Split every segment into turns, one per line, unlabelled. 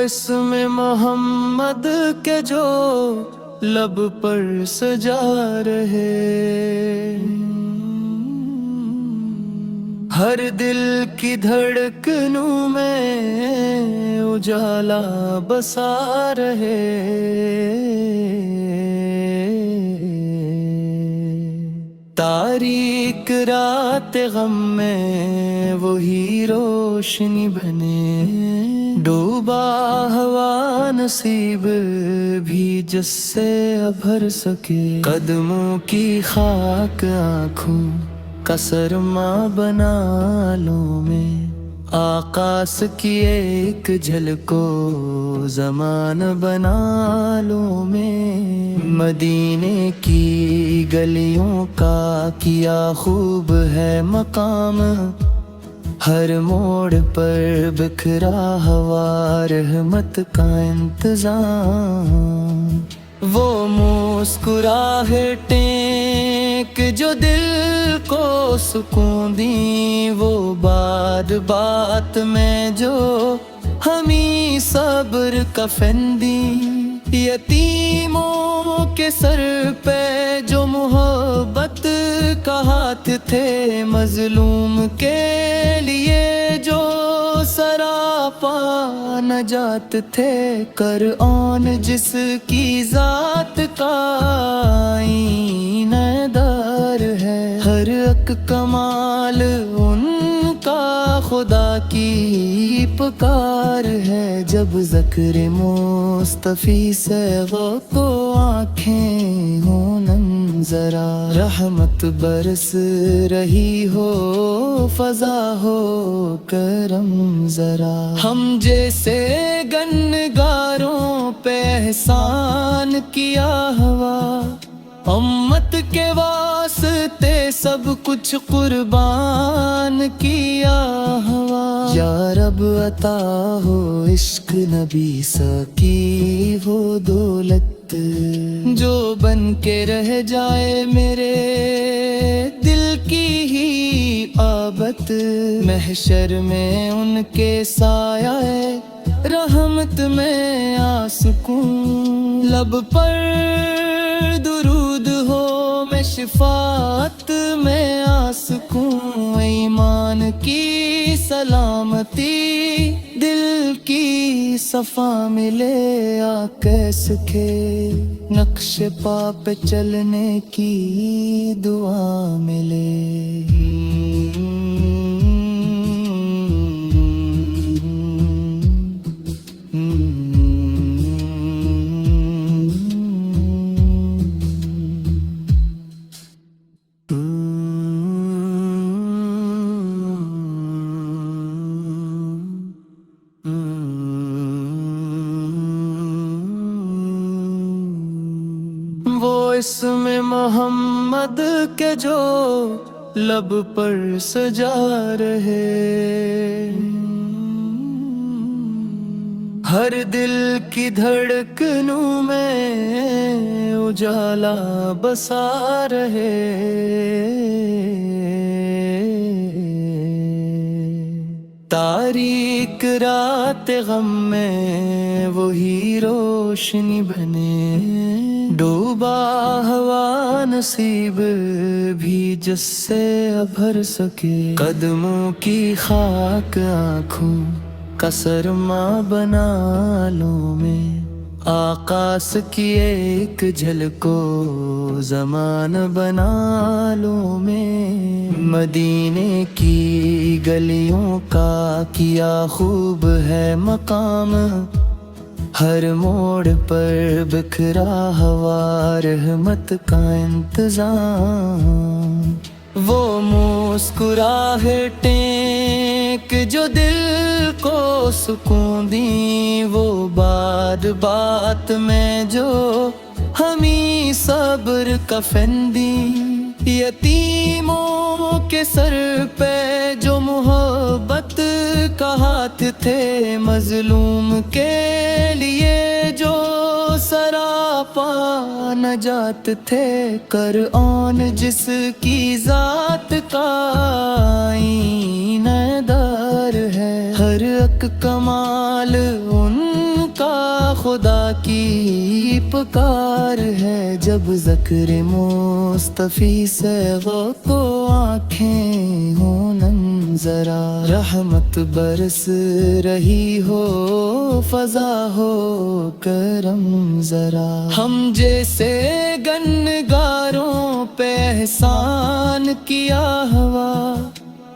اسم محمد کے جو لب پر سجا رہے، ہر دل کی دھڑکنوں میں اجالا بسا رہے۔ تاریک رات غم میں وہی روشنی بنے، ڈوبا ہوا نصیب بھی جس سے ابھر سکے، قدموں کی خاک آنکھوں کا سرما بنا لوں میں، آقاس کی ایک جھلک کو زمان بنا لوں میں، مدینے کی گلیوں کا کیا خوب ہے مقام، ہر موڑ پر بکھرا ہوا رحمت کا انتظام، وہ مسکراہٹیں کہ جو دل کو سکون دیں، وہ بات بات میں جو ہمیں صبر کا فن دیں، یتیموں کے سر پہ جو محبت کا ہاتھ تھے، مظلوم کے لیے جو سراپا نجات تھے، قرآن جس کی ذات کا آئینہ دار ہے، ہر ایک کمال ان کا خدا کی پکار ہے، جب ذکر مصطفی سے غوق و آنکھیں ہوں نم، ذرا رحمت برس رہی ہو فضا ہو کرم، ذرا ہم جیسے گنگاروں پہ احسان کیا ہوا، امت کے واسطے سب کچھ قربان کیا ہوا، یا رب عطا ہو عشق نبی سا کی وہ دولت، جو بن کے رہ جائے میرے دل کی ہی آبت، محشر میں ان کے سایہ رحمت میں آ سکوں، لب پر درود ہو میں شفاعت میں آ سکوں، ایمان کی سلامتی دل کی صفا ملے، آ کیسے کے نقش پا پہ چلنے کی دعا ملے۔ وہ اسم محمد کے جو لب پر سجا رہے، ہر دل کی دھڑکنوں میں اجالا بسا رہے۔ تاریک رات غم میں وہی روشنی بنے، ڈوبا ہوا نصیب بھی جس سے ابھر سکے، قدموں کی خاک آنکھوں کا سرما بنا لوں میں، آقاس کی ایک جھلک کو زمان بنا لوں میں، مدینے کی گلیوں کا کیا خوب ہے مقام، ہر موڑ پر بکھرا ہوا رحمت کا انتظام، وہ مسکراہٹیں کہ جو دل کو سکون دیں، وہ بات بات میں جو ہمیں صبر کا فن دیں، یتیموں کے سر پہ جو محبت کا ہاتھ تھے، مظلوم کے لیے جو سراپا نجات تھے، قرآن جس کی ذات کا آئینہ دار ہے، ہر ایک کمال ان کی پکار ہے، جب ذکر مصطفی سے غو کو آنکھیں ہوں نم ذرا، رحمت برس رہی ہو فضا ہو کرم ذرا، ہم جیسے گنگاروں پہ احسان کیا ہوا،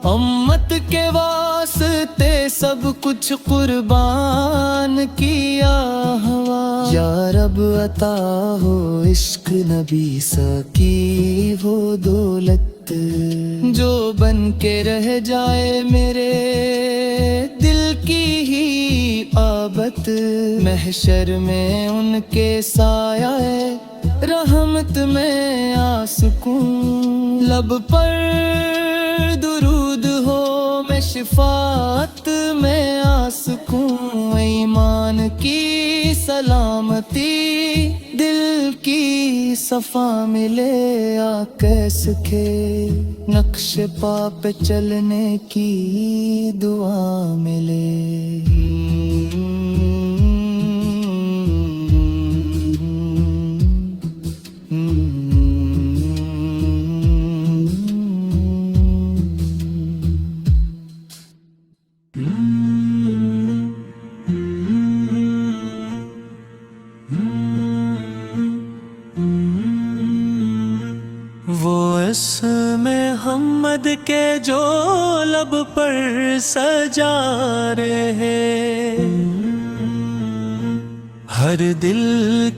امت کے واسطے سب کچھ قربان کیا ہوا، یا رب عطا ہو عشق نبی سا کی وہ دولت، جو بن کے رہ جائے میرے دل کی ہی آبت، محشر میں ان کے سایہ رحمت میں آ سکوں، لب پر درود ہو میں شفاعت میں آ سکوں، ایمان کی سلامتی دل کی صفا ملے، آ کیس کے نقش پا پہ چلنے کی دعا ملے۔
وہ اسم محمد کے جو لب پر سجا رہے، ہر دل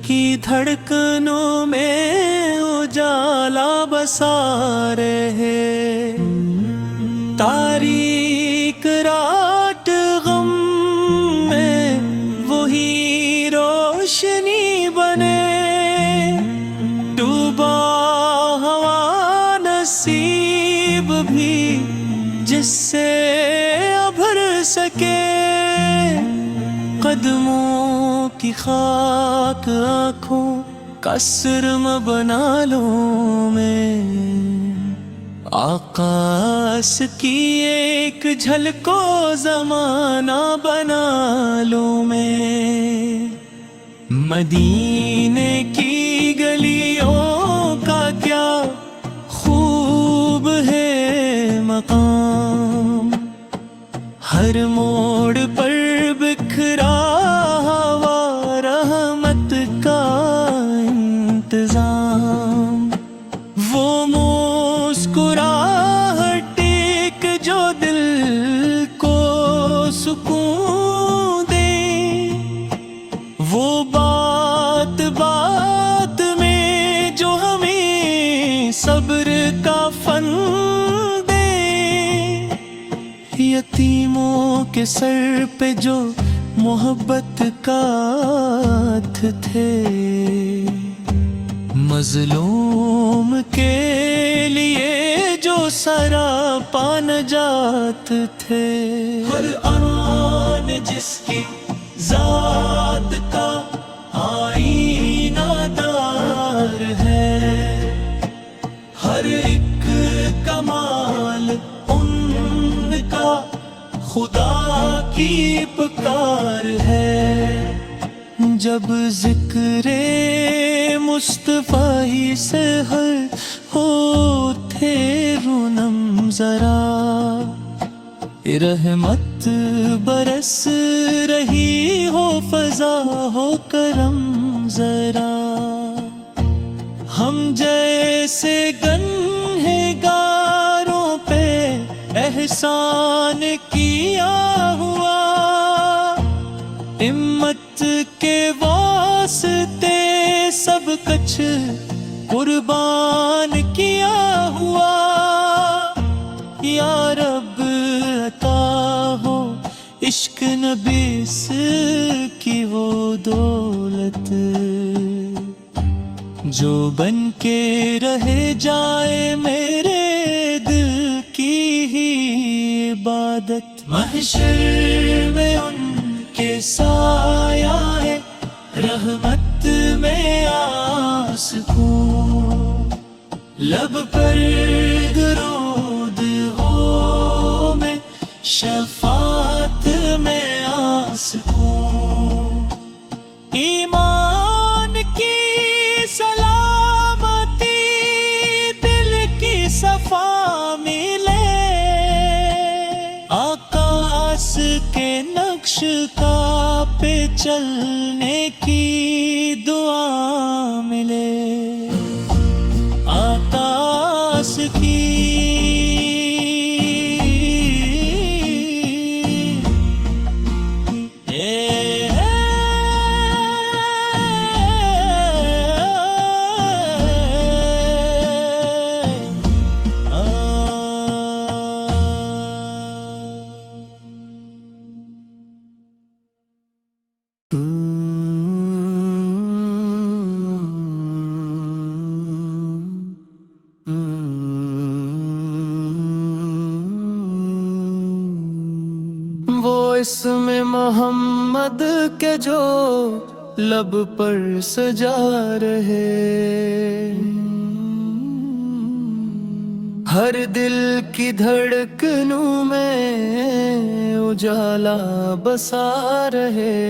کی دھڑکنوں میں اجالا بسا رہے، تاریک رات غم میں وہی روشنی بنے، ڈوبا ہوا نصیب بھی جس سے ابھر سکے، قدموں کی خاک آنکھوں کا سرم بنا لوں میں، آقاس کی ایک جھلک کو زمانہ بنا لوں میں، مدینے کی گلیوں کا کیا خوب ہے مقام، ہر موڑ پر بکھرا ہوا رحمت کا انتظام، وہ مسکراہٹ ایک جو دل کو سکون دے، وہ بات بات میں جو ہمیں صبر کا فن دے، یتیموں کے سر پہ جو محبت کا ہاتھ تھے، مظلوم کے لیے جو سراپا نجات تھے، ہر آن جس کی ذات کا آئینہ دار ہے، ہر ایک کمال ان کا خدا کی پکار ہے، جب ذکر مصطفیٰ ہی سے ہر ہوتے رونم ذرا، رحمت برس رہی ہو فضا ہو کرم ذرا، ہم جیسے گنہگاروں پہ احسان کیا ہوا، امت کے واسطے سب کچھ قربان کیا ہوا، یا رب عطا ہو عشق نبی کی وہ دولت، جو بن کے رہ جائے میرے دل کی ہی عبادت، محشر میں ان کے سایہ ہے، رحمت میں آ سکوں، لب پر درود ہو میں شفاعت میں آ سکوں، ایمان چلنے کی دعا ملے آکاش کی
وہ اسم محمد کے جو لب پر سجا رہے، ہر دل کی دھڑکنوں میں اجالا بسا رہے،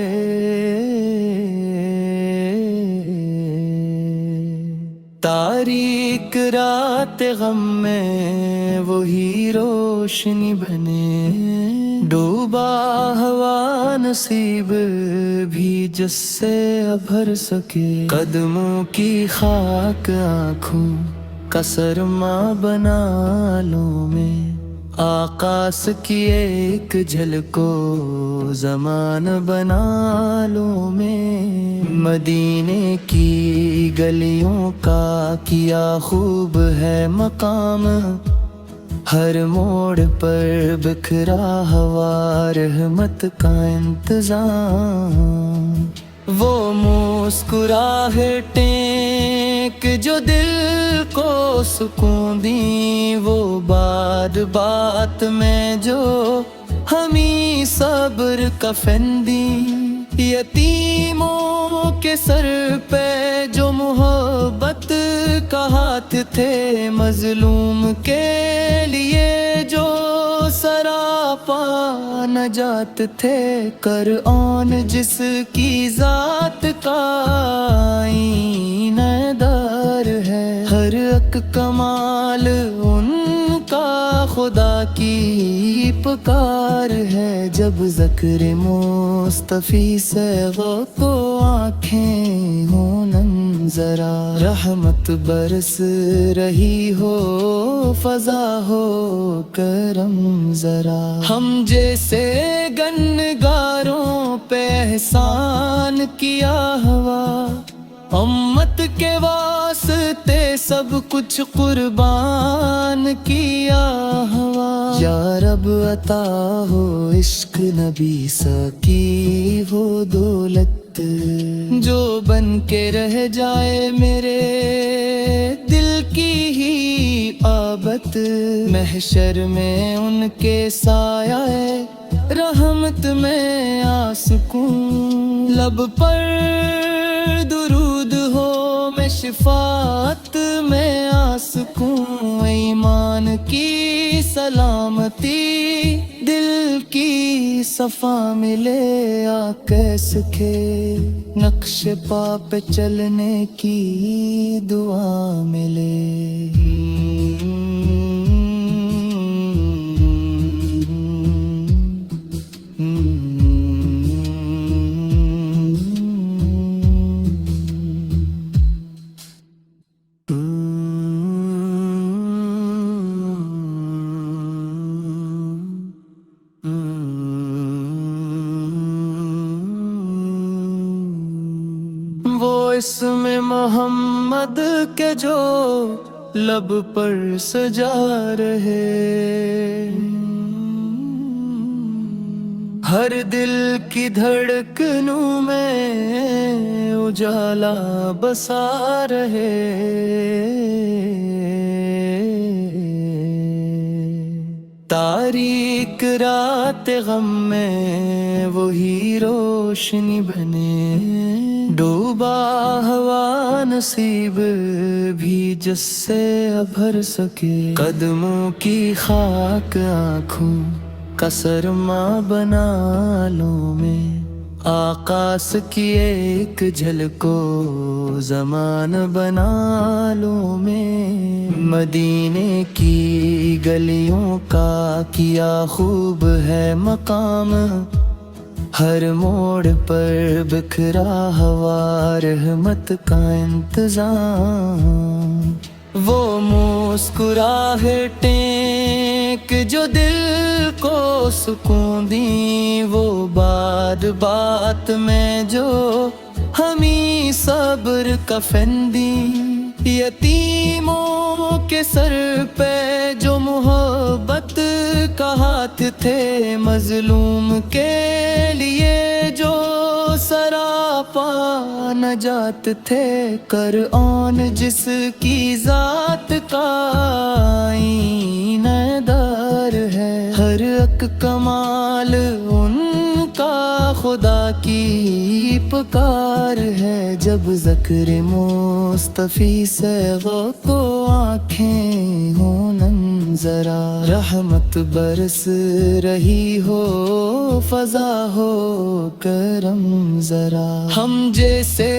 تاریک رات غم میں وہی روشنی بنے، ڈوبا ہوا نصیب بھی جس سے ابھر سکے، قدموں کی خاک آنکھوں کا سرما بنا لوں میں، آقاس کی ایک جھلک کو زمان بنا لوں میں، مدینے کی گلیوں کا کیا خوب ہے مقام، ہر موڑ پر بکھرا ہوا رحمت کا انتظام، وہ مسکراہٹیں کہ جو دل کو سکون دیں، وہ بات بات میں جو ہمیں صبر کا فندی، یتیموں کے سر پہ جو محبت کا ہاتھ تھے، مظلوم کے لیے جو سراپا نجات تھے، قرآن جس کی ذات کا آئینہ دار ہے، ہر ایک کمال ان کا خدا کی پکار ہے، جب ذکر مصطفی سے غوث و آنکھیں ہوں نم، ذرا رحمت برس رہی ہو، فضا ہو کرم ذرا، ہم جیسے گنگاروں پہ احسان کیا ہوا، امت کے واسطے سب کچھ قربان کیا ہوا، یا رب عطا ہو عشق نبی سا کی وہ دولت، جو بن کے رہ جائے میرے دل کی ہی آبت، محشر میں ان کے سایہ رحمت میں آ سکوں، لب پر درود ہو میں شفاعت میں آ سکوں، ایمان کی سلامتی دل کی صفا ملے، آ کیس کے نقش پا پہ چلنے کی دعا ملے، وہ اسم محمد کے جو لب پر سجا رہے، ہر دل کی دھڑکنوں میں اجالا بسا رہے، تاریک رات غم میں وہی روشنی بنے، ڈوبا ہوا نصیب بھی جس سے ابھر سکے، قدموں کی خاک آنکھوں کا سرما بنا لوں میں، آقاس کی ایک جھلک کو زمان بنا لوں میں، مدینے کی گلیوں کا کیا خوب ہے مقام، ہر موڑ پر بکھرا ہوا رحمت کا انتظام، وہ مسکراہٹیں کہ جو دل کو سکون دیں، وہ بات بات میں جو ہمیں صبر کا فن دی، یتیموں کے سر پہ جو محبت کا ہاتھ تھے، مظلوم کے لیے جو سراپا نجات تھے، قرآن جس کی ذات کا آئینہ دار ہے، ہر ایک کمال ان کا خدا کی پکار ہے، جب ذکر مصطفی سے کو آنکھیں ہوں نم ذرا، رحمت برس رہی ہو فضا ہو کرم ذرا، ہم جیسے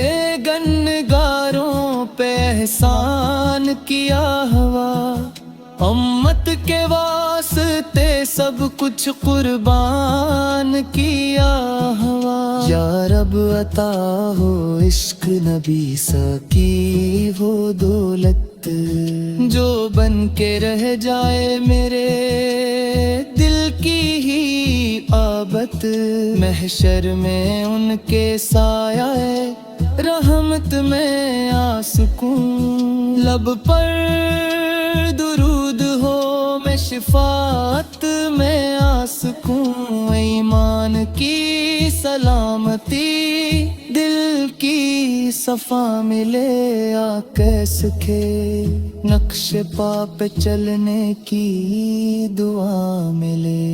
گنگاروں پہ احسان کیا ہوا، امت کے واسطے سب کچھ قربان کیا ہوا، یا رب عطا ہو عشق نبی سکی ہو دولت، جو بن کے رہ جائے میرے دل کی ہی آبت، محشر میں ان کے سایہ رحمت میں آ سکوں، لب پر درود ہو میں شفاعت میں آ سکوں، ایمان کی سلامتی دل کی صفا ملے، آ کیس کے نقش پا پہ چلنے کی دعا ملے۔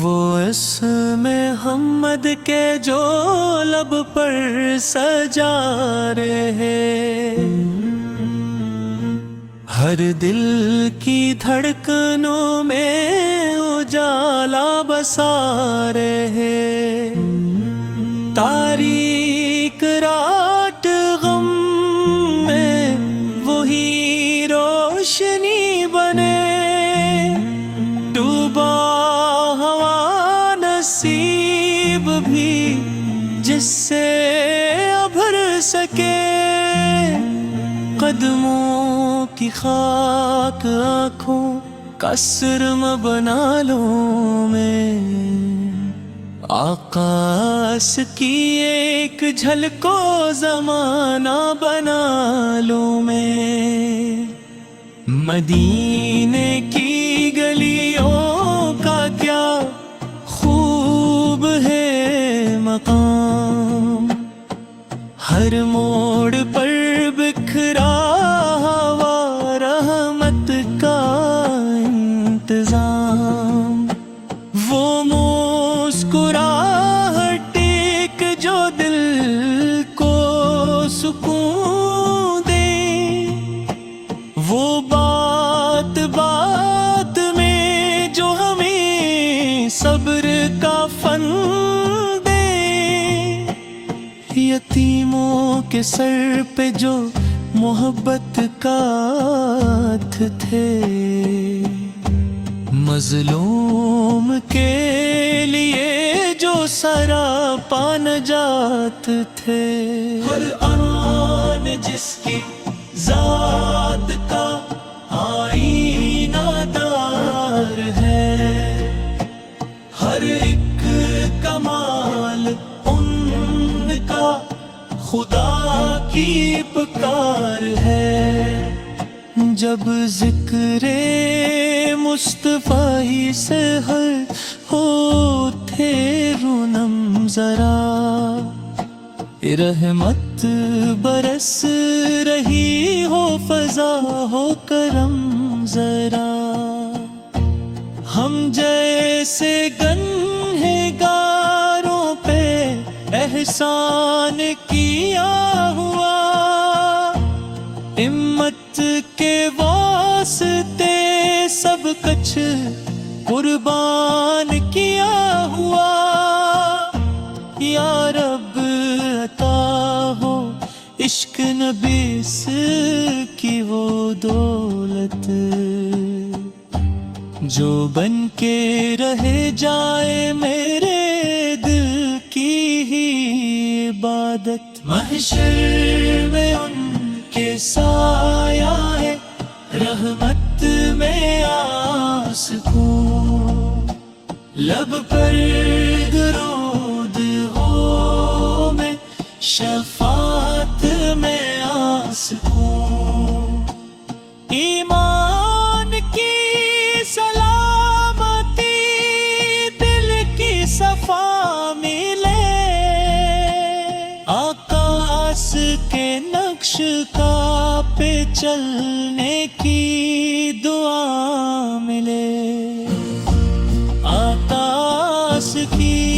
وہ اسم محمد کے جو لب پر سجا رہے، ہر دل کی دھڑکنوں میں اجالا بسا رہے، تاریک رات غم میں وہی روشنی بنے، ڈوبا نصیب بھی جس سے ابھر سکے، قدموں کی خاک آنکھوں کا سرم بنا لوں میں، آقاس کی ایک جھلکو زمانہ بنا لوں میں، مدینے کی گلیوں کا کیا خوب ہے مقام، ہر موڑ پر بکھرا ہوا رحمت کا انتظام، وہ مسکراہٹ ایک جو دل کو سکون دے، وہ بات بات میں جو ہمیں صبر کا فن دے، یتیموں کے سر پہ جو محبت کا ہاتھ تھے، مظلوم کے لیے جو سراپا نجات تھے، قرآن جس کی ذات کا آئینہ دار ہے، ہر ایک کمال ان کا خدا کی پکار ہے، جب ذکر مصطفیٰ ہی سے ہر ہوتے رونم ذرا، رحمت برس رہی ہو فضا ہو کرم ذرا، ہم جیسے گنہگاروں پہ احسان کیا ہوا، امت کچھ قربان کیا ہوا، یا رب عطا ہو عشق نبی کی وہ دولت، جو بن کے رہ جائے میرے دل کی ہی عبادت۔ محشر میں ان کے سایہ ہے، رحمت میں سکون، لب پر درود ہو میں شفاعت میں سکون۔ ایمان کی سلامتی دل کی صفا ملے، آکاش کے نقش کا پہ چلنے کی دعا ملے، آکاش کی